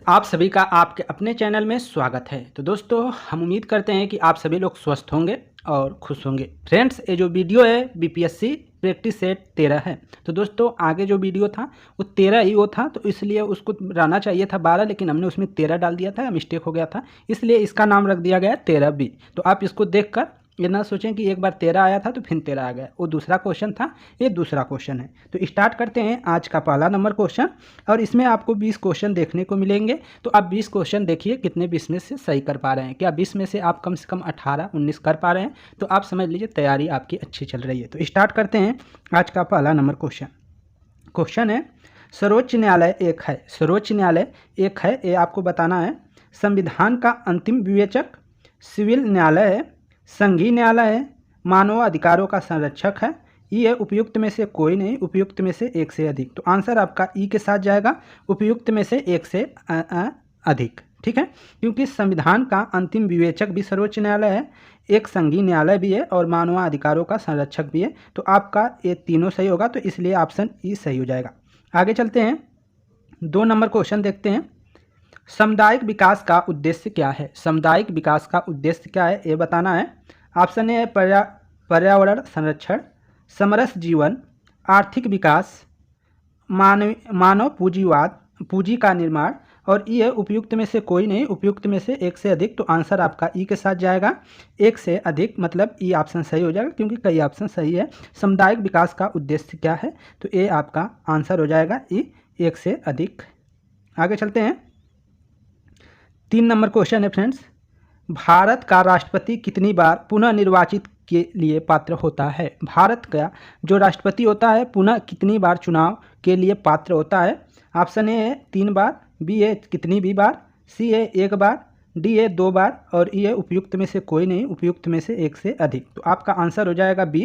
आप सभी का आपके अपने चैनल में स्वागत है। तो दोस्तों, हम उम्मीद करते हैं कि आप सभी लोग स्वस्थ होंगे और खुश होंगे। फ्रेंड्स, ये जो वीडियो है बीपीएससी प्रैक्टिस सेट 13 है। तो दोस्तों, आगे जो वीडियो था वो 13 ही वो था, तो इसलिए उसको रहना चाहिए था 12, लेकिन हमने उसमें 13 डाल दिया था, मिस्टेक हो गया था, इसलिए इसका नाम रख दिया गया 13B। तो आप इसको देखकर ये ना सोचें कि एक बार 13 आया था तो फिर 13 आ गया, वो दूसरा क्वेश्चन था, ये दूसरा क्वेश्चन है। तो स्टार्ट करते हैं आज का पहला नंबर क्वेश्चन, और इसमें आपको 20 क्वेश्चन देखने को मिलेंगे। तो आप 20 क्वेश्चन देखिए कितने 20 में से सही कर पा रहे हैं। क्या 20 में से आप कम से कम 18-19 कर पा रहे हैं? तो आप समझ लीजिए तैयारी आपकी अच्छी चल रही है। तो स्टार्ट करते हैं आज का पहला नंबर क्वेश्चन। क्वेश्चन है, सर्वोच्च न्यायालय एक है। सर्वोच्च न्यायालय एक है, ये आपको बताना है। संविधान का अंतिम विवेचक सिविल न्यायालय है, संघीय न्यायालय है, मानव अधिकारों का संरक्षक है। ये उपयुक्त में से कोई नहीं, उपयुक्त में से एक से अधिक। तो आंसर आपका ई के साथ जाएगा, उपयुक्त में से एक से अधिक। ठीक है, क्योंकि संविधान का अंतिम विवेचक भी सर्वोच्च न्यायालय है, एक संघीय न्यायालय भी है और मानव अधिकारों का संरक्षक भी है। तो आपका ये तीनों सही होगा, तो इसलिए ऑप्शन ई सही हो जाएगा। आगे चलते हैं, 2 नंबर क्वेश्चन देखते हैं। सामुदायिक विकास का उद्देश्य क्या है? सामुदायिक विकास का उद्देश्य क्या है, ये बताना है। ऑप्शन ए है पर्यावरण संरक्षण, समरस जीवन, आर्थिक विकास, मानव पूंजीवाद, पूंजी का निर्माण, और ये उपयुक्त में से कोई नहीं, उपयुक्त में से एक से अधिक। तो आंसर आपका ई के साथ जाएगा, एक से अधिक, मतलब ई ऑप्शन सही हो जाएगा, क्योंकि कई ऑप्शन सही है। सामुदायिक विकास का उद्देश्य क्या है, तो ये आपका आंसर हो जाएगा ई, एक से अधिक। आगे चलते हैं, 3 नंबर क्वेश्चन है फ्रेंड्स। भारत का राष्ट्रपति कितनी बार पुनः निर्वाचित के लिए पात्र होता है? भारत का जो राष्ट्रपति होता है पुनः कितनी बार चुनाव के लिए पात्र होता है? ऑप्शन ए है 3 बार, बी है कितनी भी बार, सी है 1 बार, डी है 2 बार, और ई है उपयुक्त में से कोई नहीं, उपयुक्त में से एक से अधिक। तो आपका आंसर हो जाएगा बी,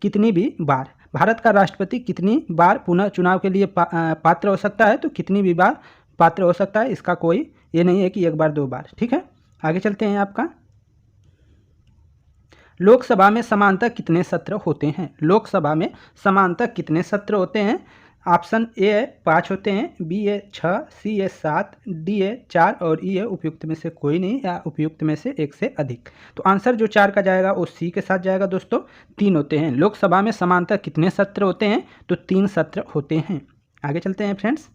कितनी भी बार। भारत का राष्ट्रपति कितनी बार पुनः चुनाव के लिए पात्र हो सकता है? तो कितनी भी बार पात्र हो सकता है, इसका कोई ये नहीं है कि 1 बार 2 बार। ठीक है, आगे चलते हैं। आपका लोकसभा में समांतर कितने सत्र होते हैं? लोकसभा में समांतर कितने सत्र होते हैं? ऑप्शन ए है 5 होते हैं, बी है 6, सी है 7, डी है 4, और ई है उपयुक्त में से कोई नहीं या उपयुक्त में से एक से अधिक। तो आंसर जो 4 का जाएगा वो सी के साथ जाएगा दोस्तों, 3 होते हैं। लोकसभा में समांतर कितने सत्र होते हैं? तो 3 सत्र होते हैं। आगे चलते हैं फ्रेंड्स,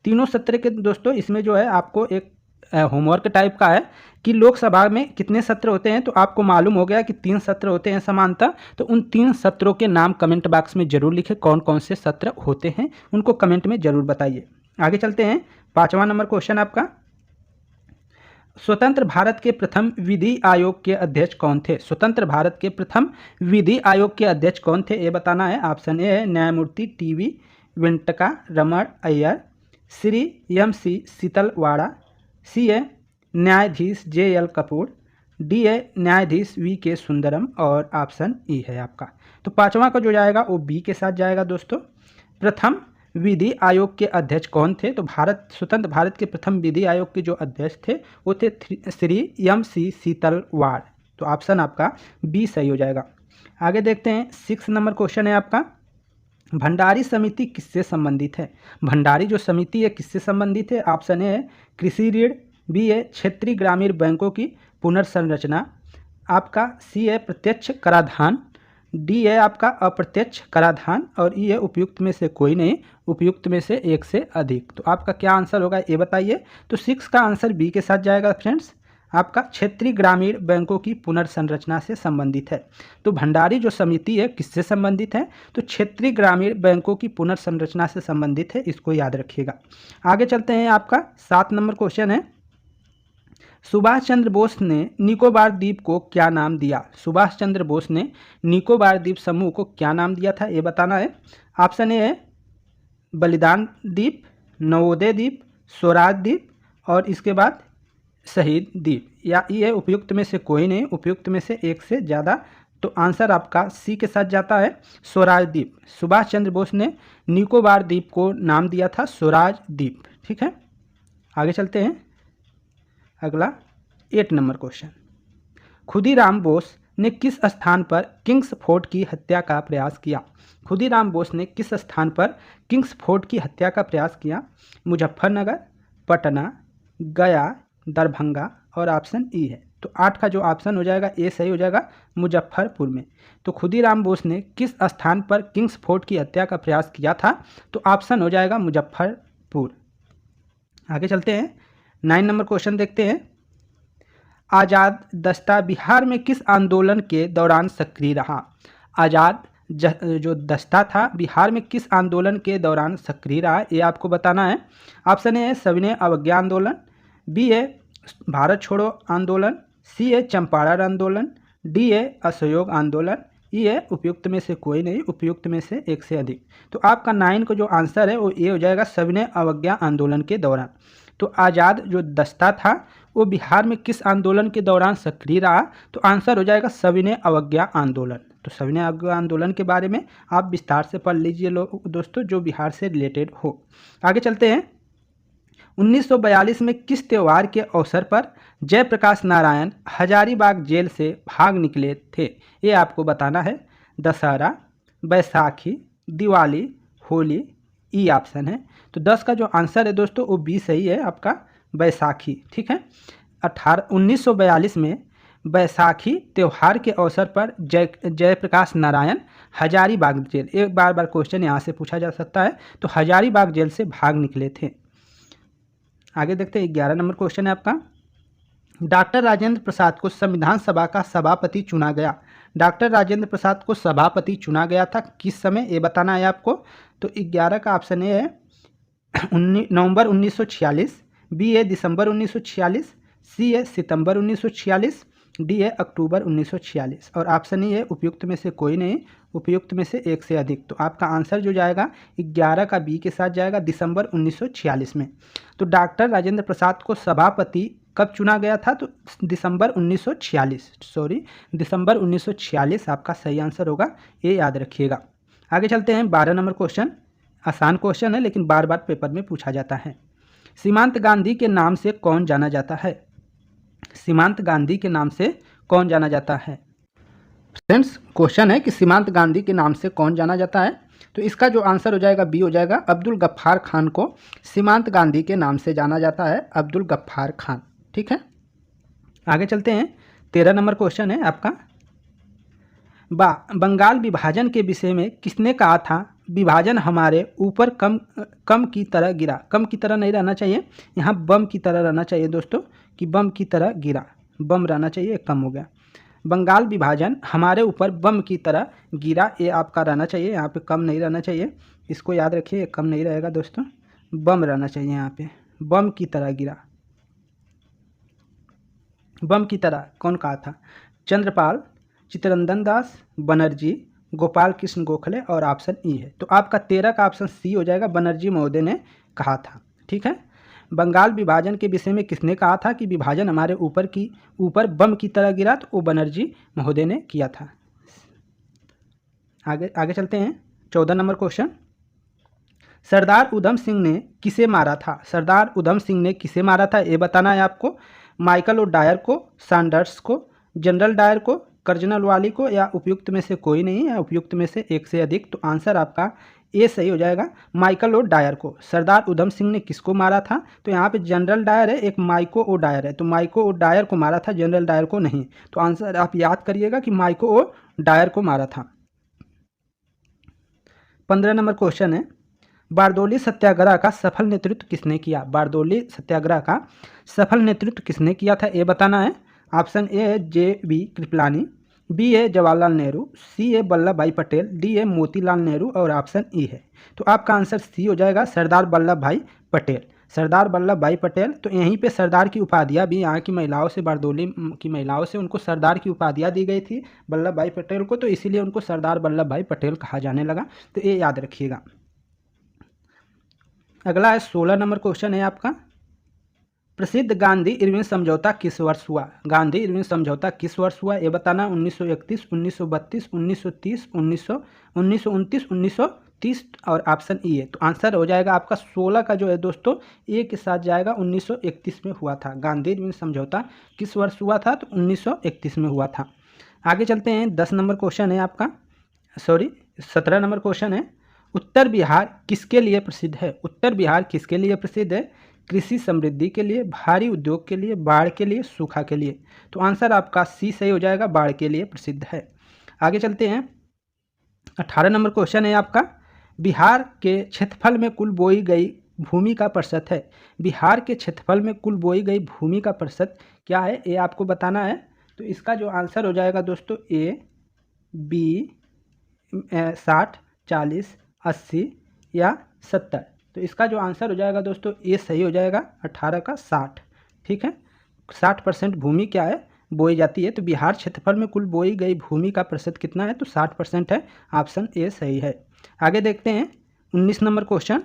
तीनों सत्र के दोस्तों इसमें जो है आपको एक होमवर्क टाइप का है कि लोकसभा में कितने सत्र होते हैं। तो आपको मालूम हो गया कि 3 सत्र होते हैं समांतर। तो उन 3 सत्रों के नाम कमेंट बॉक्स में जरूर लिखें, कौन कौन से सत्र होते हैं उनको कमेंट में जरूर बताइए। आगे चलते हैं, 5वां नंबर क्वेश्चन आपका। स्वतंत्र भारत के प्रथम विधि आयोग के अध्यक्ष कौन थे? स्वतंत्र भारत के प्रथम विधि आयोग के अध्यक्ष कौन थे, ये बताना है। ऑप्शन ए है न्यायमूर्ति टी.वी. वेंकटा रमण अय्यर, श्री एम.सी. सीतलवाड़ा, सी है न्यायाधीश जे.एल. कपूर, डी है न्यायाधीश वी.के. सुंदरम, और ऑप्शन ई है आपका। तो 5वां का जो जाएगा वो बी के साथ जाएगा दोस्तों। प्रथम विधि आयोग के अध्यक्ष कौन थे? तो स्वतंत्र भारत के प्रथम विधि आयोग के जो अध्यक्ष थे वो थे श्री एम.सी. सीतलवाड़। तो ऑप्शन आपका बी सही हो जाएगा। आगे देखते हैं, 6 नंबर क्वेश्चन है आपका। भंडारी समिति किससे संबंधित है? भंडारी जो समिति है किससे संबंधित है? ऑप्शन ए है कृषि ऋण, बी है क्षेत्रीय ग्रामीण बैंकों की पुनर्संरचना, आपका सी है प्रत्यक्ष कराधान, डी है आपका अप्रत्यक्ष कराधान, और ई है उपयुक्त में से कोई नहीं, उपयुक्त में से एक से अधिक। तो आपका क्या आंसर होगा ये बताइए। तो 6 का आंसर बी के साथ जाएगा फ्रेंड्स, आपका क्षेत्रीय ग्रामीण बैंकों की पुनर्संरचना से संबंधित है। तो भंडारी जो समिति है किससे संबंधित है? तो क्षेत्रीय ग्रामीण बैंकों की पुनर्संरचना से संबंधित है, इसको याद रखिएगा। आगे चलते हैं, आपका 7 नंबर क्वेश्चन है। सुभाष चंद्र बोस ने निकोबार द्वीप को क्या नाम दिया? सुभाष चंद्र बोस ने निकोबार द्वीप समूह को क्या नाम दिया था, ये बताना है। ऑप्शन ए है बलिदान द्वीप, नवोदय द्वीप, स्वराज द्वीप, और इसके बाद शहीद द्वीप, या ये उपयुक्त में से कोई नहीं, उपयुक्त में से एक से ज़्यादा। तो आंसर आपका सी के साथ जाता है, स्वराज द्वीप। सुभाष चंद्र बोस ने निकोबार द्वीप को नाम दिया था स्वराज द्वीप। ठीक है, आगे चलते हैं, अगला 8 नंबर क्वेश्चन। खुदीराम बोस ने किस स्थान पर किंग्स फोर्ट की हत्या का प्रयास किया? खुदीराम बोस ने किस स्थान पर किंग्स फोर्ट की हत्या का प्रयास किया? मुजफ्फरनगर, पटना, गया, दरभंगा और ऑप्शन ई है। तो 8 का जो ऑप्शन हो जाएगा ए सही हो जाएगा, मुजफ्फरपुर में। तो खुदीराम बोस ने किस स्थान पर किंग्स फोर्ट की हत्या का प्रयास किया था? तो ऑप्शन हो जाएगा मुजफ्फरपुर। आगे चलते हैं, 9 नंबर क्वेश्चन देखते हैं। आज़ाद दस्ता बिहार में किस आंदोलन के दौरान सक्रिय रहा? आज़ाद जो दस्ता था बिहार में किस आंदोलन के दौरान सक्रिय रहा, ये आपको बताना है। ऑप्शन ए है सविनय अवज्ञा आंदोलन, बी है भारत छोड़ो आंदोलन, सी है चंपारण आंदोलन, डी है असहयोग आंदोलन, ई है उपयुक्त में से कोई नहीं, उपयुक्त में से एक से अधिक। तो आपका 9 का जो आंसर है वो ये हो जाएगा, सविनय अवज्ञा आंदोलन के दौरान। तो आज़ाद जो दस्ता था वो बिहार में किस आंदोलन के दौरान सक्रिय रहा? तो आंसर हो जाएगा सविनय अवज्ञा आंदोलन। तो सविनय अवज्ञा आंदोलन के बारे में आप विस्तार से पढ़ लीजिए दोस्तों, जो बिहार से रिलेटेड हो। आगे चलते हैं, 1942 में किस त्यौहार के अवसर पर जयप्रकाश नारायण हजारीबाग जेल से भाग निकले थे? ये आपको बताना है। दशहरा, बैसाखी, दिवाली, होली, ई ऑप्शन है। तो 10 का जो आंसर है दोस्तों वो बी सही है आपका, बैसाखी। ठीक है, 1942 में बैसाखी त्यौहार के अवसर पर जयप्रकाश नारायण हजारीबाग जेल, एक बार क्वेश्चन यहाँ से पूछा जा सकता है, तो हजारीबाग जेल से भाग निकले थे। आगे देखते हैं, 11 नंबर क्वेश्चन है आपका। डॉक्टर राजेंद्र प्रसाद को संविधान सभा का सभापति चुना गया। डॉक्टर राजेंद्र प्रसाद को सभापति चुना गया था किस समय, ये बताना है आपको। तो 11 का ऑप्शन ए है नवंबर 1946, बी है दिसंबर 1946, सी है सितंबर 1946, डी है अक्टूबर 1946 और ऑप्शन ई है उपयुक्त में से कोई नहीं, उपयुक्त में से एक से अधिक। तो आपका आंसर जो जाएगा 11 का बी के साथ जाएगा, दिसंबर 1946 में। तो डॉक्टर राजेंद्र प्रसाद को सभापति कब चुना गया था? तो दिसंबर 1946, दिसंबर 1946 आपका सही आंसर होगा, ये याद रखिएगा। आगे चलते हैं, 12 नंबर क्वेश्चन। आसान क्वेश्चन है लेकिन बार बार पेपर में पूछा जाता है। सीमांत गांधी के नाम से कौन जाना जाता है? सीमांत गांधी के नाम से कौन जाना जाता है? फ्रेंड्स, क्वेश्चन है कि सीमांत गांधी के नाम से कौन जाना जाता है? तो इसका जो आंसर हो जाएगा बी हो जाएगा, अब्दुल गफ्फार खान को सीमांत गांधी के नाम से जाना जाता है, अब्दुल गफ्फार खान। ठीक है, आगे चलते हैं, 13 नंबर क्वेश्चन है आपका। बंगाल विभाजन के विषय में किसने कहा था विभाजन हमारे ऊपर कम की तरह गिरा? कम की तरह नहीं रहना चाहिए, यहाँ बम की तरह रहना चाहिए दोस्तों, कि बम की तरह गिरा, बम रहना चाहिए, कम हो गया। बंगाल विभाजन हमारे ऊपर बम की तरह गिरा, ये आपका रहना चाहिए, यहाँ पे कम नहीं रहना चाहिए, इसको याद रखिए, कम नहीं रहेगा दोस्तों, बम रहना चाहिए यहाँ पे, बम की तरह गिरा। बम की तरह कौन कहा था? चंद्रपाल, चित्तरंजन दास, बनर्जी, गोपाल कृष्ण गोखले और ऑप्शन ई है। तो आपका 13 का ऑप्शन सी हो जाएगा, बनर्जी महोदय ने कहा था। ठीक है, बंगाल विभाजन के विषय में किसने कहा था कि विभाजन हमारे ऊपर बम की तरह गिरा? तो वो बनर्जी महोदय ने किया था। आगे चलते हैं, 14 नंबर क्वेश्चन। सरदार उधम सिंह ने किसे मारा था? सरदार उधम सिंह ने किसे मारा था ये बताना है आपको। माइकल ओ डायर को, सैंडर्स को, जनरल डायर को, कर्जनल वाली को, या उपयुक्त में से कोई नहीं, या उपयुक्त में से एक से अधिक। तो आंसर आपका ए सही हो जाएगा, माइकल ओ डायर को। सरदार उधम सिंह ने किसको मारा था? तो यहाँ पे जनरल डायर है, एक माइको ओ डायर है, तो माइको ओ डायर को मारा था, जनरल डायर को नहीं। तो आंसर आप याद करिएगा कि माइको ओ डायर को मारा था। 15 नंबर क्वेश्चन है, बारदोली सत्याग्रह का सफल नेतृत्व किसने किया? बारदोली सत्याग्रह का सफल नेतृत्व किसने किया था ये बताना है। ऑप्शन ए है जे.बी. कृपलानी, बी है जवाहरलाल नेहरू, सी है वल्लभ भाई पटेल, डी है मोतीलाल नेहरू और ऑप्शन ई है। तो आपका आंसर सी हो जाएगा, सरदार वल्लभ भाई पटेल। सरदार वल्लभ भाई पटेल, तो यहीं पे सरदार की उपाधियाँ भी यहाँ की महिलाओं से, बारदोली की महिलाओं से उनको सरदार की उपाधियाँ दी गई थी वल्लभ भाई पटेल को, तो इसीलिए उनको सरदार वल्लभ भाई पटेल कहा जाने लगा। तो ये याद रखिएगा। अगला है 16 नंबर क्वेश्चन है आपका। प्रसिद्ध गांधी इरविन समझौता किस वर्ष हुआ? गांधी इरविन समझौता किस वर्ष हुआ ये बताना। 1931, 1932, 1930, 1929, 1930 और ऑप्शन ई है। तो आंसर हो जाएगा आपका 16 का जो है दोस्तों ए के साथ जाएगा, 1931 में हुआ था। गांधी इरविन समझौता किस वर्ष हुआ था? तो 1931 में हुआ था। आगे चलते हैं, 10 नंबर क्वेश्चन है आपका, 17 नंबर क्वेश्चन है। उत्तर बिहार किसके लिए प्रसिद्ध है? उत्तर बिहार किसके लिए प्रसिद्ध है? कृषि समृद्धि के लिए, भारी उद्योग के लिए, बाढ़ के लिए, सूखा के लिए। तो आंसर आपका सी सही हो जाएगा, बाढ़ के लिए प्रसिद्ध है। आगे चलते हैं। 18 नंबर क्वेश्चन है आपका, बिहार के क्षेत्रफल में कुल बोई गई भूमि का प्रतिशत है। बिहार के क्षेत्रफल में कुल बोई गई भूमि का प्रतिशत क्या है, ये आपको बताना है। तो इसका जो आंसर हो जाएगा दोस्तों ए, बी, 60, 40, 80 या 70। तो इसका जो आंसर हो जाएगा दोस्तों ये सही हो जाएगा 18 का 60। ठीक है, 60% भूमि क्या है, बोई जाती है। तो बिहार क्षेत्रफल में कुल बोई गई भूमि का प्रतिशत कितना है, तो 60% है। ऑप्शन ए सही है। आगे देखते हैं 19 नंबर क्वेश्चन,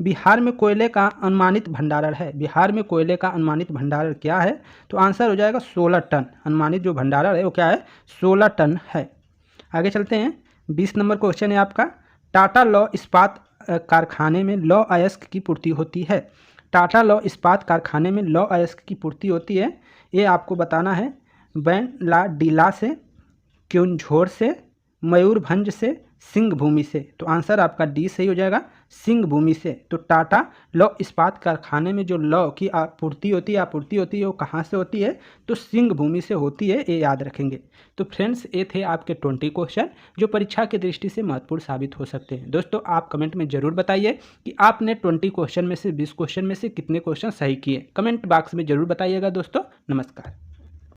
बिहार में कोयले का अनुमानित भंडारण है। बिहार में कोयले का अनुमानित भंडारण क्या है, तो आंसर हो जाएगा 16 टन। अनुमानित जो भंडारण है वो क्या है, 16 टन है। आगे चलते हैं 20 नंबर क्वेश्चन है आपका, टाटा लॉ इस्पात कारखाने में लौह अयस्क की पूर्ति होती है। टाटा लॉ इस्पात कारखाने में लौह अयस्क की पूर्ति होती है, ये आपको बताना है। बैंड-ला-डीला से, क्योंझोर से, मयूरभंज से, सिंहभूमि से। तो आंसर आपका डी सही हो जाएगा, सिंहभूमि से। तो टाटा लौह इस्पात कारखाने में जो लौह की आपूर्ति होती है वो कहाँ से होती है, तो सिंहभूमि से होती है, ये याद रखेंगे। तो फ्रेंड्स ये थे आपके 20 क्वेश्चन जो परीक्षा की दृष्टि से महत्वपूर्ण साबित हो सकते हैं। दोस्तों आप कमेंट में ज़रूर बताइए कि आपने 20 क्वेश्चन में से 20 क्वेश्चन में से कितने क्वेश्चन सही किए। कमेंट बॉक्स में ज़रूर बताइएगा दोस्तों। नमस्कार।